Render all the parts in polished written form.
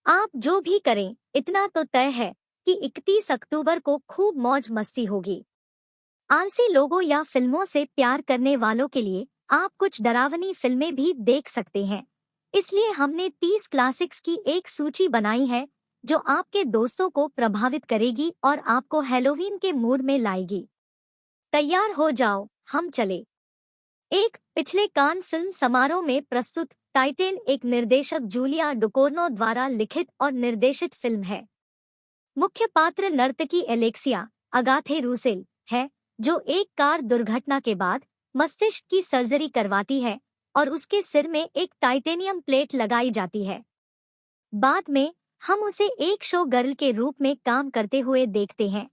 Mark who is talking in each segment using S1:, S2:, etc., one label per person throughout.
S1: आप जो भी करें, इतना तो तय है कि 31 अक्टूबर को खूब मौज मस्ती होगी। आलसी लोगों या फिल्मों से प्यार करने वालों के लिए आप कुछ डरावनी फिल्में भी देख सकते हैं। इसलिए हमने 30 क्लासिक्स की एक सूची बनाई है जो आपके दोस्तों को प्रभावित करेगी और आपको हैलोवीन के मूड में लाएगी। तैयार हो जाओ, हम चले। एक पिछले कान फिल्म समारोह में प्रस्तुत टाइटेन एक निर्देशक जूलिया डुकोर्नो द्वारा लिखित और निर्देशित फिल्म है। मुख्य पात्र नर्तकी एलेक्सिया अगाथे रूसेल है, जो एक कार दुर्घटना के बाद मस्तिष्क की सर्जरी करवाती है और उसके सिर में एक टाइटेनियम प्लेट लगाई जाती है। बाद में हम उसे एक शो गर्ल के रूप में काम करते हुए देखते हैं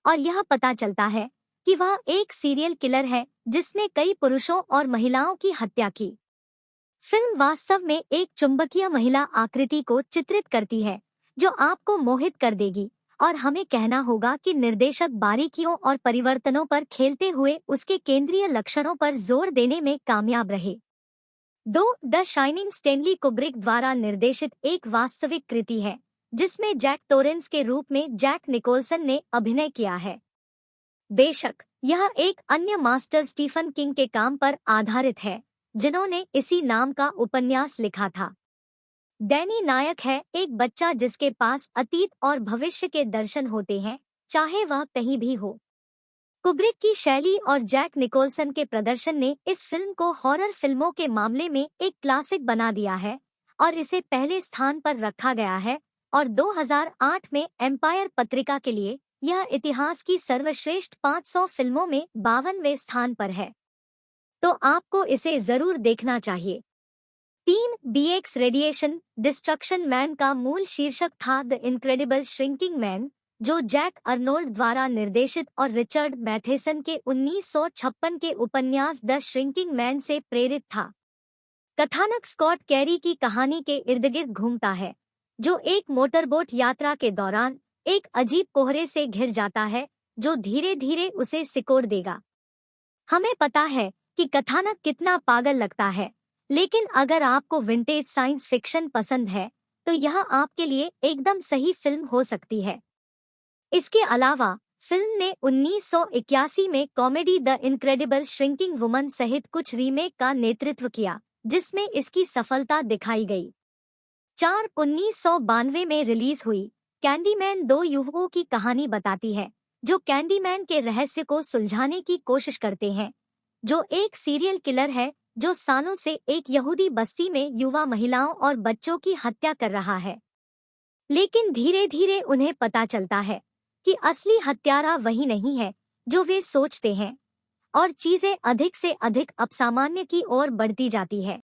S1: और यह पता चलता है कि वह एक सीरियल किलर है जिसने कई पुरुषों और महिलाओं की हत्या की। फिल्म वास्तव में एक चुंबकीय महिला आकृति को चित्रित करती है जो आपको मोहित कर देगी, और हमें कहना होगा कि निर्देशक बारीकियों और परिवर्तनों पर खेलते हुए उसके केंद्रीय लक्षणों पर जोर देने में कामयाब रहे। द शाइनिंग स्टेनली कुब्रिक द्वारा निर्देशित एक वास्तविक कृति है जिसमें जैक टोरेंस के रूप में जैक निकोलसन ने अभिनय किया है। बेशक यह एक अन्य मास्टर स्टीफन किंग के काम पर आधारित है जिन्होंने इसी नाम का उपन्यास लिखा था। डैनी नायक है एक बच्चा जिसके पास अतीत और भविष्य के दर्शन होते हैं, चाहे वह कहीं भी हो। कुब्रिक की शैली और जैक निकोलसन के प्रदर्शन ने इस फिल्म को हॉरर फिल्मों के मामले में एक क्लासिक बना दिया है और इसे पहले स्थान पर रखा गया है, और 2008 में एम्पायर पत्रिका के लिए यह इतिहास की सर्वश्रेष्ठ 500 फिल्मों में 52वें स्थान पर है। तो आपको इसे जरूर देखना चाहिए। 3 DX रेडिएशन डिस्ट्रक्शन मैन का मूल शीर्षक था द इनक्रेडिबल श्रिंकिंग मैन, जो जैक अर्नोल्ड द्वारा निर्देशित और रिचर्ड मैथेसन के 1956 के उपन्यास द श्रिंकिंग मैन से प्रेरित था। कथानक स्कॉट कैरी की कहानी के इर्द-गिर्द घूमता है, जो एक मोटरबोट यात्रा के दौरान एक अजीब कोहरे से घिर जाता है जो धीरे धीरे उसे सिकोड़ देगा। हमें पता है कि कथानक कितना पागल लगता है, लेकिन अगर आपको विंटेज साइंस फिक्शन पसंद है तो यह आपके लिए एकदम सही फिल्म हो सकती है। इसके अलावा फिल्म ने 1981 में comedy the incredible shrinking woman सहित कुछ रीमेक का नेतृत्व किया, जिसमें इसकी सफलता दिखाई गई। 1992 में रिलीज हुई कैंडीमैन 2 युवकों की कहानी बताती है जो कैंडीमैन के रहस्य को सुलझाने की कोशिश करते हैं, जो एक सीरियल किलर है जो सालों से एक यहूदी बस्ती में युवा महिलाओं और बच्चों की हत्या कर रहा है। लेकिन धीरे धीरे उन्हें पता चलता है कि असली हत्यारा वही नहीं है जो वे सोचते हैं, और चीजें अधिक से अधिक अपसामान्य की ओर बढ़ती जाती है।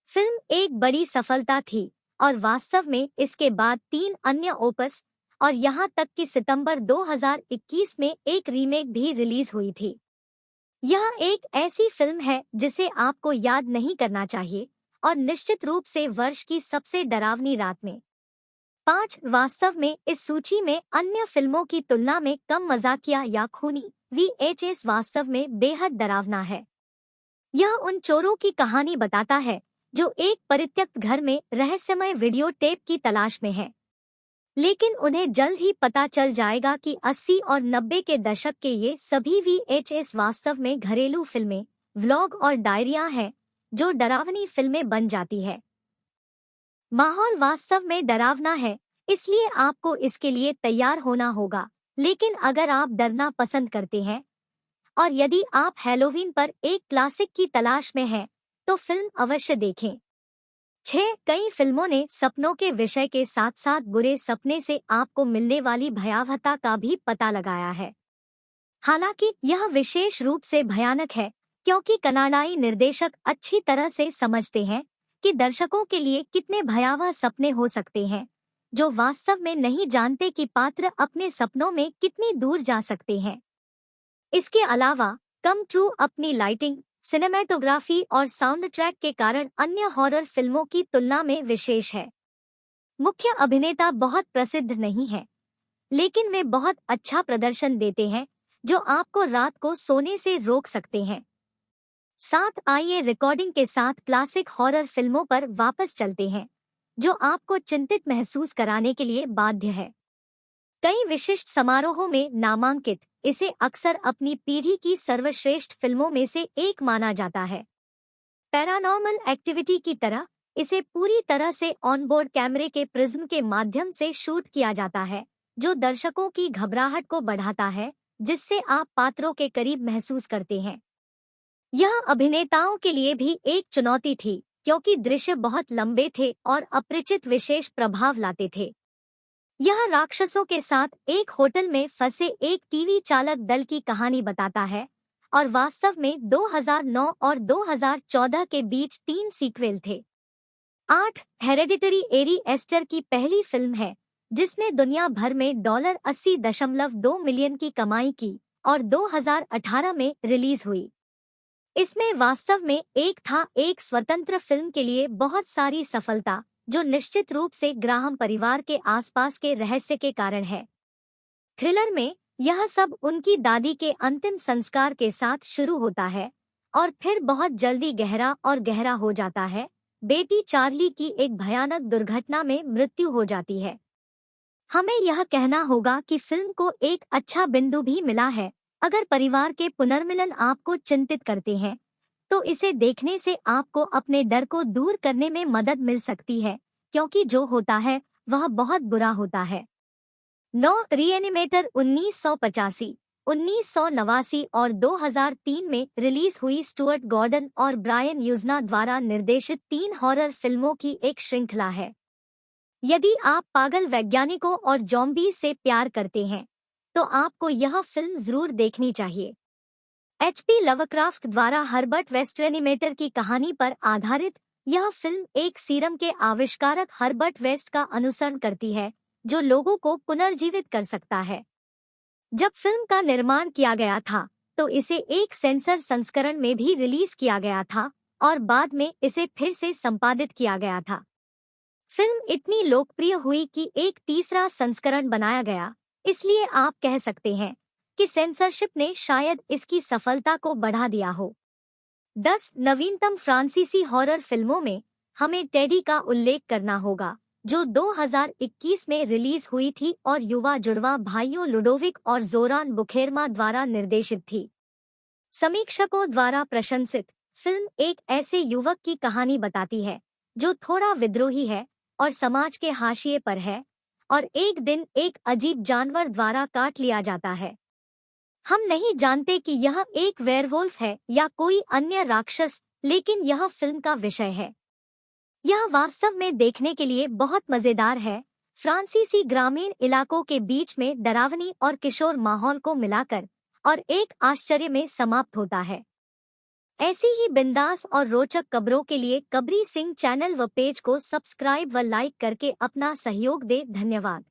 S1: फिल्म एक बड़ी सफलता थी और वास्तव में इसके बाद 3 अन्य ओपस और यहाँ तक कि सितंबर 2021 में एक रीमेक भी रिलीज हुई थी। यह एक ऐसी फिल्म है जिसे आपको याद नहीं करना चाहिए, और निश्चित रूप से वर्ष की सबसे डरावनी रात में। 5 वास्तव में इस सूची में अन्य फिल्मों की तुलना में कम मजाकिया या खूनी VHS वास्तव में बेहद डरावना है। यह उन चोरों की कहानी बताता है जो एक परित्यक्त घर में रहस्यमय वीडियो टेप की तलाश में हैं। लेकिन उन्हें जल्द ही पता चल जाएगा कि 80 और 90 के दशक के ये सभी VHS वास्तव में घरेलू फिल्में, व्लॉग और डायरियां हैं जो डरावनी फिल्में बन जाती है। माहौल वास्तव में डरावना है, इसलिए आपको इसके लिए तैयार होना होगा। लेकिन अगर आप डरना पसंद करते हैं और यदि आप हैलोवीन पर एक क्लासिक की तलाश में हैं, तो फिल्म अवश्य देखें। 6 कई फिल्मों ने सपनों के विषय के साथ साथ बुरे सपने से आपको मिलने वाली भयावहता का भी पता लगाया है। हालांकि यह विशेष रूप से भयानक है क्योंकि कनाडाई निर्देशक अच्छी तरह से समझते हैं कि दर्शकों के लिए कितने भयावह सपने हो सकते हैं, जो वास्तव में नहीं जानते कि पात्र अपने सपनों में कितनी दूर जा सकते हैं। इसके अलावा कम ट्रू अपनी लाइटिंग, सिनेमेटोग्राफी और साउंड ट्रैक के कारण अन्य हॉरर फिल्मों की तुलना में विशेष है। मुख्य अभिनेता बहुत प्रसिद्ध नहीं है, लेकिन वे बहुत अच्छा प्रदर्शन देते हैं जो आपको रात को सोने से रोक सकते हैं। 7 आइए रिकॉर्डिंग के साथ क्लासिक हॉरर फिल्मों पर वापस चलते हैं। जो आपको चिंतित महसूस कराने के लिए बाध्य है। कई विशिष्ट समारोहों में नामांकित, इसे अक्सर अपनी पीढ़ी की सर्वश्रेष्ठ फिल्मों में से एक माना जाता है। पैरानॉर्मल एक्टिविटी की तरह इसे पूरी तरह से ऑनबोर्ड कैमरे के प्रिज्म के माध्यम से शूट किया जाता है, जो दर्शकों की घबराहट को बढ़ाता है, जिससे आप पात्रों के करीब महसूस करते हैं। यह अभिनेताओं के लिए भी एक चुनौती थी, क्योंकि दृश्य बहुत लंबे थे और अपरिचित विशेष प्रभाव लाते थे। यह राक्षसों के साथ एक होटल में फंसे एक टीवी चालक दल की कहानी बताता है और वास्तव में 2009 और 2014 के बीच 3 सीक्वल थे। 8 हेरेडिटरी एरी एस्टर की पहली फिल्म है, जिसने दुनिया भर में $80.2 मिलियन की कमाई की और 2018 में रिलीज हुई। इसमें वास्तव में एक स्वतंत्र फिल्म के लिए बहुत सारी सफलता, जो निश्चित रूप से ग्राहम परिवार के आसपास के रहस्य के कारण है। थ्रिलर में यह सब उनकी दादी के अंतिम संस्कार के साथ शुरू होता है और फिर बहुत जल्दी गहरा हो जाता है। बेटी चार्ली की एक भयानक दुर्घटना में मृत्यु हो जाती है। हमें यह कहना होगा कि फिल्म को एक अच्छा बिंदु भी मिला है। अगर परिवार के पुनर्मिलन आपको चिंतित करते हैं, तो इसे देखने से आपको अपने डर को दूर करने में मदद मिल सकती है, क्योंकि जो होता है वह बहुत बुरा होता है। 9 रीएनिमेटर 1985, 1989 और 2003 में रिलीज हुई स्टुअर्ट गॉर्डन और ब्रायन यूजना द्वारा निर्देशित 3 हॉरर फिल्मों की एक श्रृंखला है। यदि आप पागल वैज्ञानिकों और ज़ॉम्बी से प्यार करते हैं, तो आपको यह फिल्म जरूर देखनी चाहिए। एच.पी. लवक्राफ्ट द्वारा हर्बर्ट वेस्ट एनिमेटर की कहानी पर आधारित यह फिल्म एक सीरम के आविष्कारक हर्बर्ट वेस्ट का अनुसरण करती है, जो लोगों को पुनर्जीवित कर सकता है। जब फिल्म का निर्माण किया गया था, तो इसे एक सेंसर संस्करण में भी रिलीज किया गया था और बाद में इसे फिर से संपादित किया गया था। फिल्म इतनी लोकप्रिय हुई कि एक तीसरा संस्करण बनाया गया, इसलिए आप कह सकते हैं कि सेंसरशिप ने शायद इसकी सफलता को बढ़ा दिया हो। 10 नवीनतम फ्रांसीसी हॉरर फिल्मों में हमें टेडी का उल्लेख करना होगा, जो 2021 में रिलीज हुई थी और युवा जुड़वा भाइयों लुडोविक और जोरान बुखेरमा द्वारा निर्देशित थी। समीक्षकों द्वारा प्रशंसित फिल्म एक ऐसे युवक की कहानी बताती है, जो थोड़ा विद्रोही है और समाज के हाशिए पर है, और एक दिन एक अजीब जानवर द्वारा काट लिया जाता है। हम नहीं जानते कि यह एक वेयरवुल्फ है या कोई अन्य राक्षस, लेकिन यह फिल्म का विषय है। यह वास्तव में देखने के लिए बहुत मजेदार है। फ्रांसीसी ग्रामीण इलाकों के बीच में डरावनी और किशोर माहौल को मिलाकर और एक आश्चर्य में समाप्त होता है। ऐसी ही बिंदास और रोचक खबरों के लिए कबरी सिंह चैनल व पेज को सब्सक्राइब व लाइक करके अपना सहयोग दे। धन्यवाद।